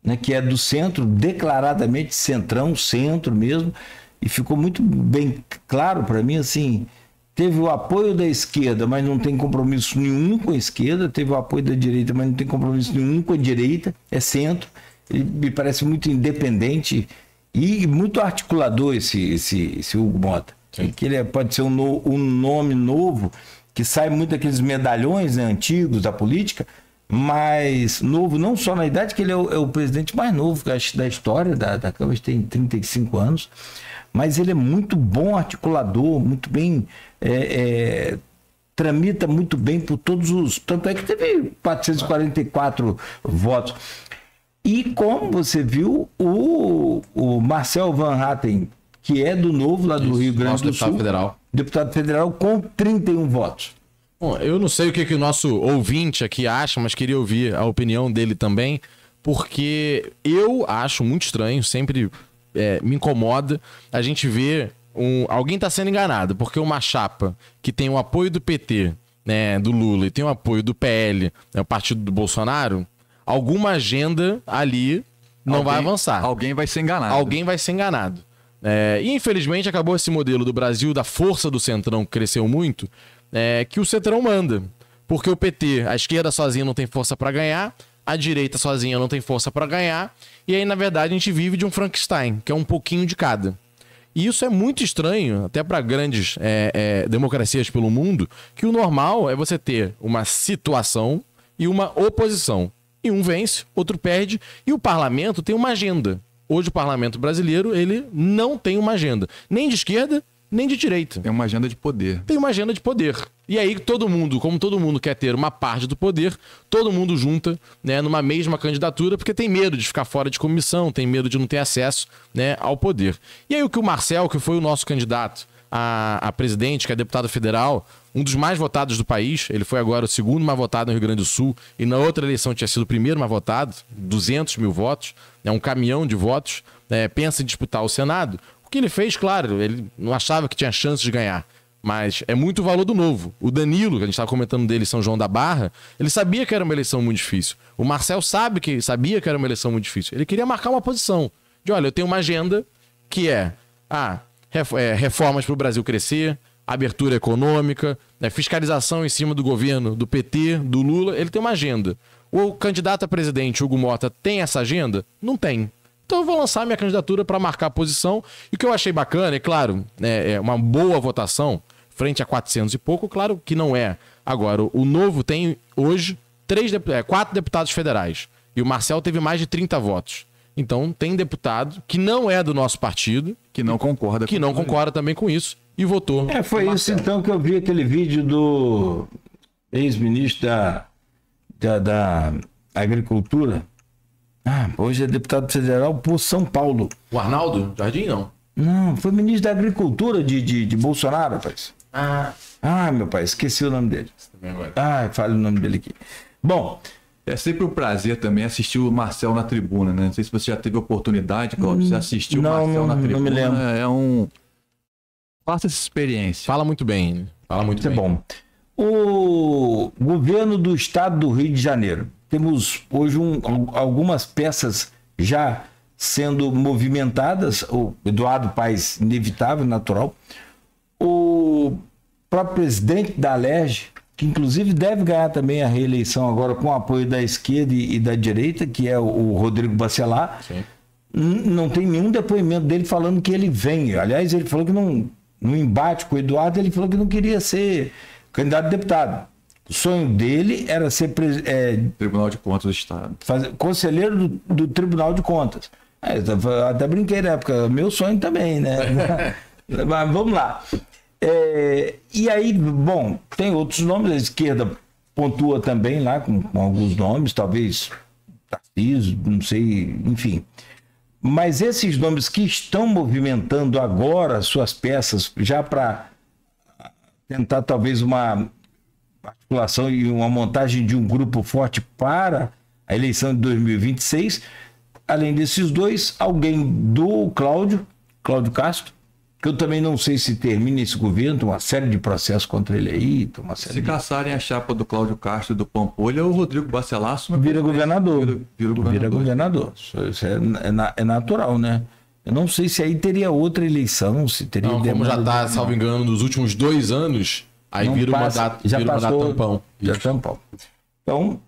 né, que é do centro, declaradamente centrão, centro mesmo, e ficou muito bem claro para mim, assim, teve o apoio da esquerda, mas não tem compromisso nenhum com a esquerda, teve o apoio da direita, mas não tem compromisso nenhum com a direita, é centro, ele me parece muito independente e muito articulador esse Hugo Mota. Que ele pode ser um nome novo, que sai muito daqueles medalhões, né, antigos da política, mas novo não só na idade, que ele é o presidente mais novo da história da Câmara, tem 35 anos, mas ele é muito bom articulador, muito bem, tramita muito bem por todos os... Tanto é que teve 444 votos. E como você viu, o Marcel Van Hatten, que é do Novo, lá do Rio Grande do Sul, deputado federal com 31 votos. Bom, eu não sei o que o nosso ouvinte aqui acha, mas queria ouvir a opinião dele também, porque eu acho muito estranho, sempre me incomoda a gente ver alguém tá sendo enganado, porque uma chapa que tem o apoio do PT, né, do Lula, e tem o apoio do PL, né, o partido do Bolsonaro, alguma agenda ali não vai avançar. Alguém vai ser enganado. Alguém vai ser enganado. E infelizmente acabou esse modelo do Brasil, da força do Centrão, que cresceu muito, que o Centrão manda. Porque o PT, a esquerda sozinha não tem força para ganhar, a direita sozinha não tem força para ganhar, e aí, na verdade, a gente vive de um Frankenstein, que é um pouquinho de cada. E isso é muito estranho, até para grandes democracias pelo mundo, que o normal é você ter uma situação e uma oposição. E um vence, outro perde, e o parlamento tem uma agenda. Hoje o parlamento brasileiro, ele não tem uma agenda, nem de esquerda, nem de direita. Tem uma agenda de poder. Tem uma agenda de poder. E aí todo mundo, como todo mundo quer ter uma parte do poder, todo mundo junta, né, numa mesma candidatura, porque tem medo de ficar fora de comissão, tem medo de não ter acesso, né, ao poder. E aí o que o Marcel, que foi o nosso candidato a presidente, que é deputado federal, um dos mais votados do país, ele foi agora o segundo mais votado no Rio Grande do Sul, e na outra eleição tinha sido o primeiro mais votado, 200 mil votos, um caminhão de votos, pensa em disputar o Senado. O que ele fez, claro, ele não achava que tinha chance de ganhar, mas é muito o valor do novo. O Danilo, que a gente estava comentando dele em São João da Barra, ele sabia que era uma eleição muito difícil. O Marcel sabia que era uma eleição muito difícil. Ele queria marcar uma posição de, olha, eu tenho uma agenda que reformas para o Brasil crescer, abertura econômica, fiscalização em cima do governo, do PT, do Lula. Ele tem uma agenda. O candidato a presidente, Hugo Mota, tem essa agenda? Não tem. Então eu vou lançar minha candidatura para marcar a posição. E o que eu achei bacana, é claro, é uma boa votação, frente a 400 e pouco, claro que não é. Agora, o Novo tem hoje 4 deputados federais. E o Marcel teve mais de 30 votos. Então tem deputado que não é do nosso partido, que não concorda, também com isso, e votou. Foi isso então que eu vi aquele vídeo do ex-ministro da Agricultura. Hoje é deputado federal por São Paulo. O Arnaldo Jardim, não? Não, foi ministro da Agricultura de Bolsonaro, rapaz. Meu pai, esqueci o nome dele. Fale o nome dele aqui. Bom, é sempre um prazer também assistir o Marcel na tribuna, né? Não sei se você já teve oportunidade, Cláudio, de assistir o Marcel na tribuna. Não me lembro. Faça essa experiência. Fala muito bem. Isso é bom. O governo do estado do Rio de Janeiro. Temos hoje algumas peças já sendo movimentadas. O Eduardo Paes, inevitável, natural. O próprio presidente da Alerj, que inclusive deve ganhar também a reeleição agora com o apoio da esquerda e da direita, que é o Rodrigo Bacelar. Sim. Não tem nenhum depoimento dele falando que ele vem. Aliás, ele falou que no embate com o Eduardo, ele falou que não queria ser candidato a deputado. O sonho dele era ser Tribunal de Contas do Estado. Conselheiro do Tribunal de Contas. Até brinquei na época, meu sonho também, né? Mas vamos lá. E aí, bom, tem outros nomes, a esquerda pontua também lá com alguns nomes, talvez Tarcísio, não sei, enfim. Mas esses nomes que estão movimentando agora suas peças, já para tentar talvez uma articulação e uma montagem de um grupo forte para a eleição de 2026, além desses dois, alguém do Cláudio Castro, que eu também não sei se termina esse governo, tem uma série de processos contra ele aí. Se caçarem a chapa do Cláudio Castro e do Pampolha, o Rodrigo Bacelar vira governador. Vira governador. Isso é natural, né? Eu não sei se aí teria outra eleição, se teria... Não, como já está, salvo engano, nos últimos 2 anos, aí não vira mandato tampão. Já tampão. Então,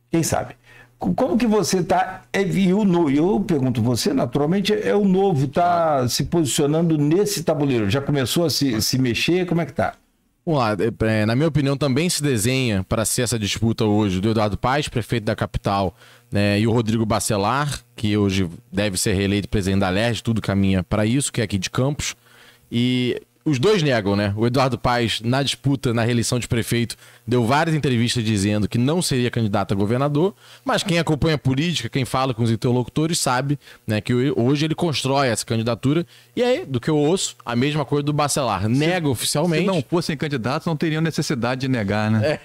quem sabe? Como que você está... Eu pergunto você, naturalmente, o Novo está se posicionando nesse tabuleiro? Já começou a se mexer? Como é que está? Vamos lá, na minha opinião, também se desenha para ser essa disputa hoje do Eduardo Paes, prefeito da capital, né, e o Rodrigo Bacelar, que hoje deve ser reeleito presidente da Alerj, tudo caminha para isso, que é aqui de Campos. E os dois negam, né? O Eduardo Paes, na disputa, na reeleição de prefeito, deu várias entrevistas dizendo que não seria candidato a governador, mas quem acompanha a política, quem fala com os interlocutores, sabe, né, que hoje ele constrói essa candidatura. E aí, do que eu ouço, a mesma coisa do Bacelar. Nega oficialmente. Se não fossem candidatos, não teriam necessidade de negar, né?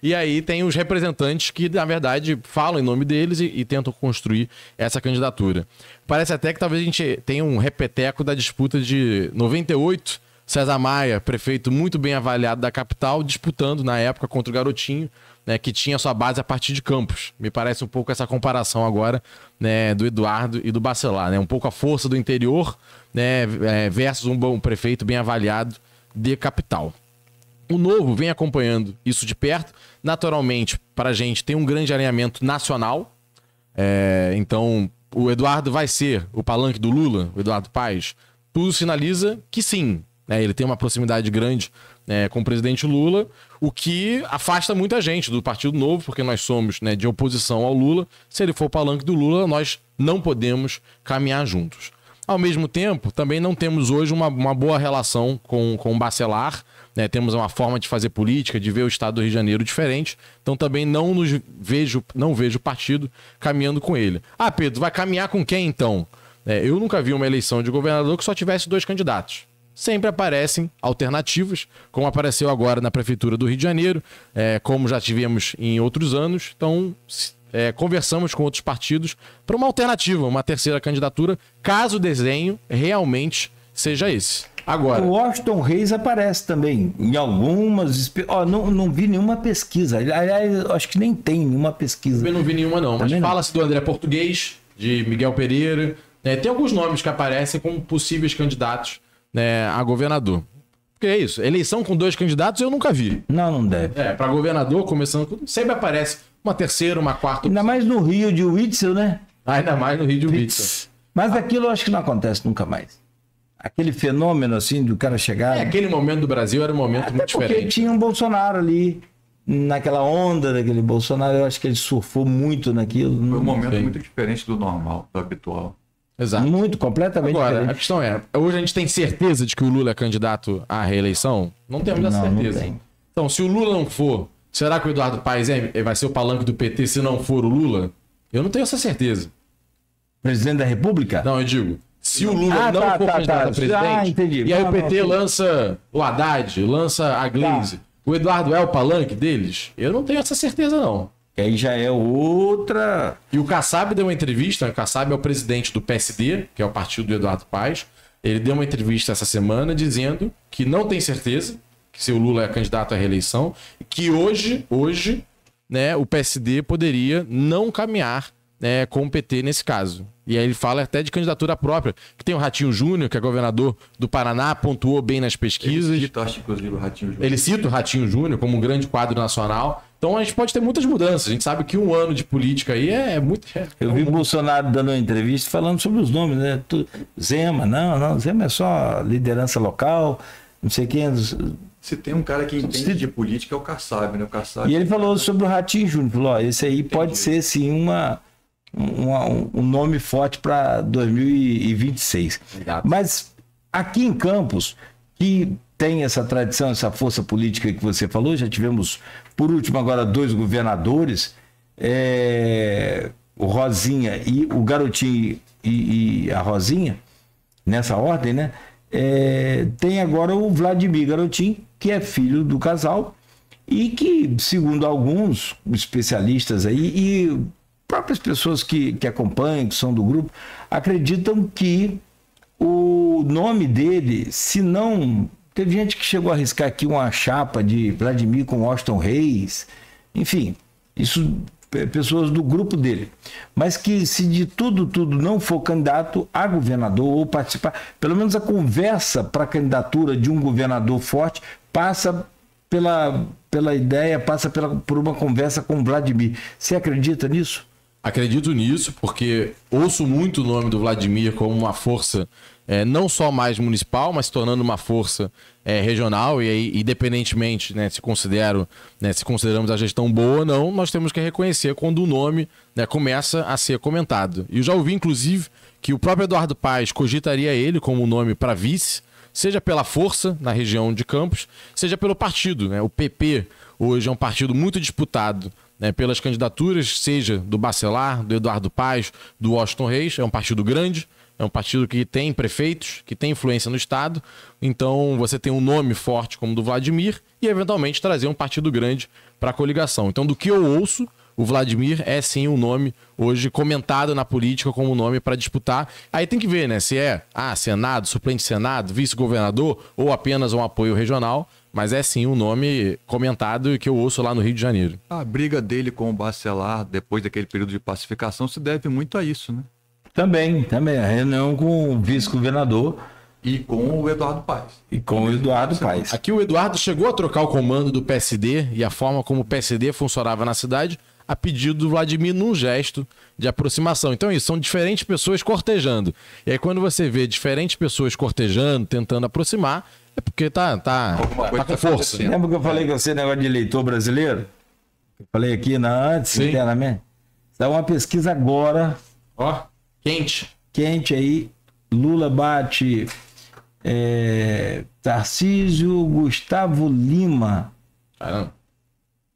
E aí tem os representantes que, na verdade, falam em nome deles e tentam construir essa candidatura. Parece até que talvez a gente tenha um repeteco da disputa de 98, César Maia, prefeito muito bem avaliado da capital, disputando na época contra o Garotinho, né, que tinha sua base a partir de Campos. Me parece um pouco essa comparação agora, né, do Eduardo e do Bacelar, né? Um pouco a força do interior, né, versus um bom prefeito bem avaliado de capital. O Novo vem acompanhando isso de perto. Naturalmente, para a gente tem um grande alinhamento nacional. Então, o Eduardo vai ser o palanque do Lula, o Eduardo Paes. Tudo sinaliza que sim. Ele tem uma proximidade grande com o presidente Lula, o que afasta muita gente do Partido Novo, porque nós somos, né, de oposição ao Lula. Se ele for o palanque do Lula, nós não podemos caminhar juntos. Ao mesmo tempo, também não temos hoje uma boa relação com o Bacelar, né? Temos uma forma de fazer política, de ver o estado do Rio de Janeiro diferente, então também não vejo o partido caminhando com ele. Ah, Pedro, vai caminhar com quem então? Eu nunca vi uma eleição de governador que só tivesse 2 candidatos. Sempre aparecem alternativas, como apareceu agora na Prefeitura do Rio de Janeiro, como já tivemos em outros anos. Então, conversamos com outros partidos para uma alternativa, uma terceira candidatura, caso o desenho realmente seja esse. Agora, o Washington Reis aparece também em algumas... não vi nenhuma pesquisa. Aliás, acho que nem tem nenhuma pesquisa. Eu não vi nenhuma não, mas fala-se do André Português, de Miguel Pereira. Tem alguns nomes que aparecem como possíveis candidatos, né, a governador. Porque é isso, eleição com 2 candidatos eu nunca vi. Não deve. Para governador, começando... Sempre aparece uma terceira, uma quarta... Ainda mais no Rio de Witzel, né? Ainda mais no Rio de Witzel. Mas aquilo eu acho que não acontece nunca mais. Aquele fenômeno, assim, do cara chegar... Aquele momento do Brasil era um momento muito diferente. Porque tinha um Bolsonaro ali, naquela onda daquele Bolsonaro, eu acho que ele surfou muito naquilo. Foi um momento muito diferente do normal, do habitual. Exato. Muito, completamente Agora, diferente. a questão hoje a gente tem certeza de que o Lula é candidato à reeleição? Não temos essa certeza. Não tem. Então, se o Lula não for, será que o Eduardo Paes vai ser o palanque do PT se não for o Lula? Eu não tenho essa certeza. Presidente da República? Não, eu digo, se o Lula não for candidato a presidente, entendi. E aí o PT lança o Haddad, lança a Gleisi, o Eduardo é o palanque deles? Eu não tenho essa certeza, não. E aí já é outra... E o Kassab deu uma entrevista, o Kassab é o presidente do PSD, que é o partido do Eduardo Paes. Ele deu uma entrevista essa semana dizendo que não tem certeza que se o Lula é candidato à reeleição, que hoje, né, o PSD poderia não caminhar, né, com o PT nesse caso. E aí ele fala até de candidatura própria, que tem o Ratinho Júnior, que é governador do Paraná, pontuou bem nas pesquisas. Ele cita o Ratinho Júnior como um grande quadro nacional. Então a gente pode ter muitas mudanças. A gente sabe que um ano de política aí é muito... Eu vi o Bolsonaro dando uma entrevista falando sobre os nomes, né? Zema, não, Zema é só liderança local, não sei quem... Se tem um cara que entende de política é o Kassab, né? O Kassab... E ele falou sobre o Ratinho Júnior, falou, esse aí pode ser sim um nome forte para 2026. Exato. Mas aqui em Campos, que tem essa tradição, essa força política que você falou, já tivemos, por último, agora 2 governadores, o Rosinha e o Garotinho e a Rosinha, nessa ordem, né? Tem agora o Vladimir Garotinho, que é filho do casal e que, segundo alguns especialistas aí e próprias pessoas que acompanham, que são do grupo, acreditam que o nome dele, se não... Teve gente que chegou a arriscar aqui uma chapa de Vladimir com Washington Reis, enfim, isso pessoas do grupo dele. Mas que se de tudo não for candidato a governador ou participar, pelo menos a conversa para a candidatura de um governador forte passa pela ideia, passa por uma conversa com o Vladimir. Você acredita nisso? Acredito nisso, porque ouço muito o nome do Vladimir como uma força não só mais municipal, mas se tornando uma força regional, e aí, independentemente, né, se consideramos a gestão boa ou não, nós temos que reconhecer quando o nome, né, começa a ser comentado. E eu já ouvi, inclusive, que o próprio Eduardo Paes cogitaria ele como nome para vice, seja pela força na região de Campos, seja pelo partido, né? O PP hoje é um partido muito disputado, né, pelas candidaturas, seja do Bacelar, do Eduardo Paes, do Washington Reis, é um partido grande, é um partido que tem prefeitos, que tem influência no Estado. Então você tem um nome forte como o do Vladimir e eventualmente trazer um partido grande para a coligação. Então, do que eu ouço, o Vladimir é sim um nome hoje comentado na política como nome para disputar. Aí tem que ver, né? Se é Senado, suplente de Senado, vice-governador ou apenas um apoio regional. Mas é sim um nome comentado que eu ouço lá no Rio de Janeiro. A briga dele com o Bacelar, depois daquele período de pacificação, se deve muito a isso, né? Também. A reunião com o vice-governador. E com o Eduardo Paes. Aqui o Eduardo chegou a trocar o comando do PSD e a forma como o PSD funcionava na cidade a pedido do Vladimir num gesto de aproximação. Então isso, são diferentes pessoas cortejando. E aí quando você vê diferentes pessoas cortejando, tentando aproximar, é porque tá com força. Lembra que eu falei com você negócio de eleitor brasileiro? Eu falei aqui antes, internamente. Dá uma pesquisa agora. Ó, quente aí. Lula bate Tarcísio, Gustavo Lima. Caramba.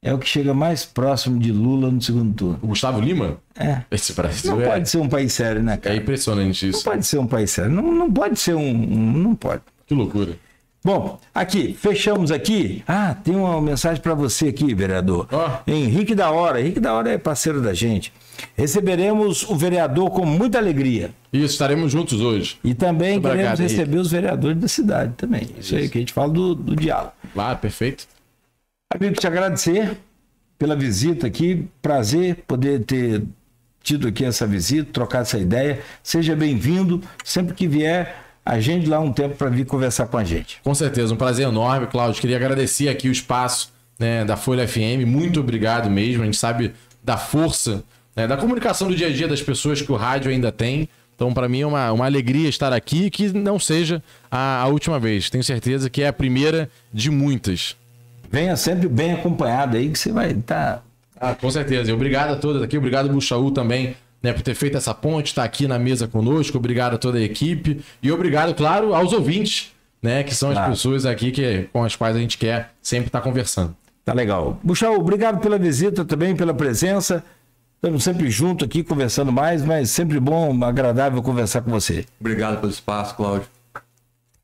É o que chega mais próximo de Lula no segundo turno. O Gustavo Lima? É. Esse Brasil não pode ser um país sério, né, cara? É impressionante isso. Não pode ser um país sério. Não pode ser não pode. Que loucura. Bom, aqui, fechamos aqui. Tem uma mensagem para você aqui, vereador. Henrique da Hora. Henrique da Hora é parceiro da gente. Receberemos o vereador com muita alegria. Isso, estaremos juntos hoje. E também queremos receber os vereadores da cidade também. Isso aí que a gente fala do diálogo. Claro, perfeito. Amigo, te agradecer pela visita aqui. Prazer poder ter tido aqui essa visita, trocar essa ideia. Seja bem-vindo. Sempre que vier, agende lá um tempo para vir conversar com a gente. Com certeza, um prazer enorme, Cláudio. Queria agradecer aqui o espaço, né, da Folha FM. Muito obrigado mesmo. A gente sabe da força, né, da comunicação do dia a dia das pessoas que o rádio ainda tem. Então, para mim, é uma alegria estar aqui e que não seja a última vez. Tenho certeza que é a primeira de muitas. Venha sempre bem acompanhado aí, que você vai estar... Com certeza. E obrigado a todos aqui. Obrigado, Buchaú, também, né, por ter feito essa ponte, estar aqui na mesa conosco. Obrigado a toda a equipe. E obrigado, claro, aos ouvintes, né, que são as pessoas aqui com as quais a gente quer sempre estar conversando. Tá legal. Buchaú, obrigado pela visita também, pela presença. Estamos sempre juntos aqui, conversando mais, mas sempre bom, agradável conversar com você. Obrigado pelo espaço, Cláudio.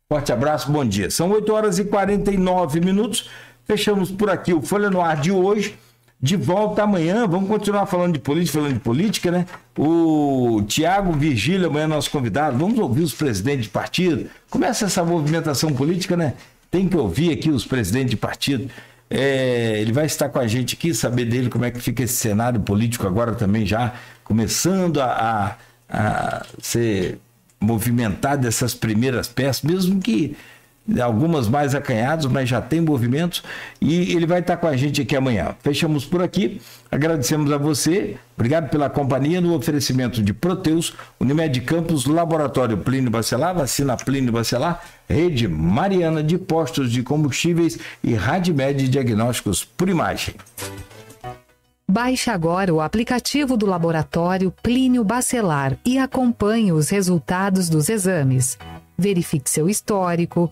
Forte abraço, bom dia. São 8h49. Fechamos por aqui o Folha no Ar de hoje. De volta amanhã. Vamos continuar falando de política, né? O Tiago Virgílio amanhã é nosso convidado. Vamos ouvir os presidentes de partido. Começa essa movimentação política, né? Tem que ouvir aqui os presidentes de partido. Ele vai estar com a gente aqui, saber dele como é que fica esse cenário político agora também já começando a ser movimentado essas primeiras peças, mesmo que algumas mais acanhadas, mas já tem movimentos, e ele vai estar com a gente aqui amanhã. Fechamos por aqui, agradecemos a você, obrigado pela companhia no oferecimento de Proteus, Unimed Campos, Laboratório Plínio Bacelar, Vacina Plínio Bacelar, Rede Mariana de Postos de Combustíveis e Radmed Diagnósticos por Imagem. Baixe agora o aplicativo do Laboratório Plínio Bacelar e acompanhe os resultados dos exames. Verifique seu histórico,